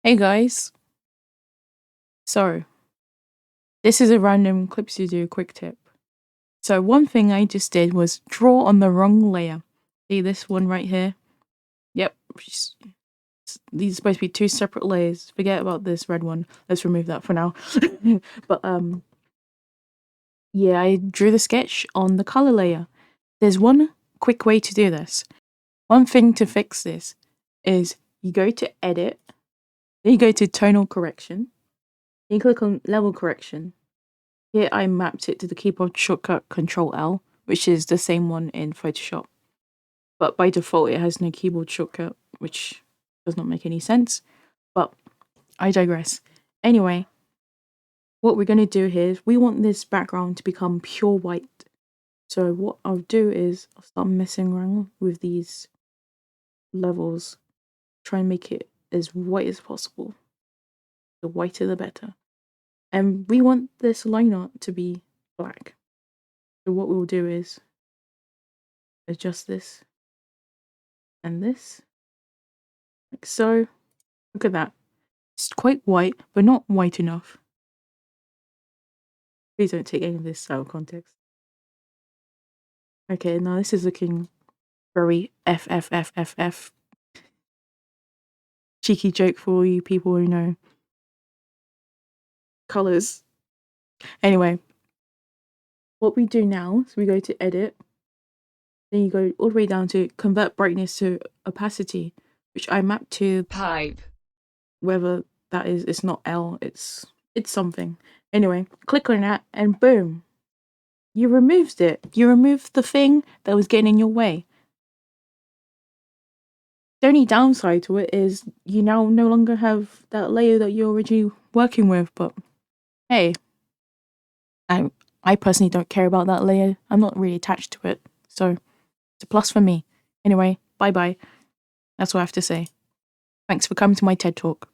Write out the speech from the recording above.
Hey guys, so this is a random Clip Studio quick tip. So one thing I just did was draw on the wrong layer. See this one right here? Yep, these are supposed to be two separate layers. Forget about this red one. Let's remove that for now. But yeah, I drew the sketch on the color layer. There's one quick way to do this. One thing to fix this is you go to Edit, then you go to Tonal Correction, then you click on Level Correction. Here I mapped it to the keyboard shortcut Control L, which is the same one in Photoshop. But by default it has no keyboard shortcut, which does not make any sense. But I digress. Anyway, what we're going to do here is we want this background to become pure white. So what I'll do is I'll start messing around with these levels. Try and make it as white as possible. The whiter the better. And we want this line art to be black. So what we'll do is adjust this and this, like so. Look at that. It's quite white, but not white enough. Please don't take any of this out of context. Okay, now this is looking very FFFFF. Cheeky joke for all you people who know colors. Anyway, what we do now is we go to Edit, then you go all the way down to Convert Brightness to Opacity, which I mapped to pipe. Whether that is, it's not L, it's something. Anyway, click on that and boom. You removed it. You removed the thing that was getting in your way. The only downside to it is you now no longer have that layer that you're originally working with, but hey, I personally don't care about that layer. I'm not really attached to it, so it's a plus for me. Anyway, bye bye. That's what I have to say. Thanks for coming to my TED Talk.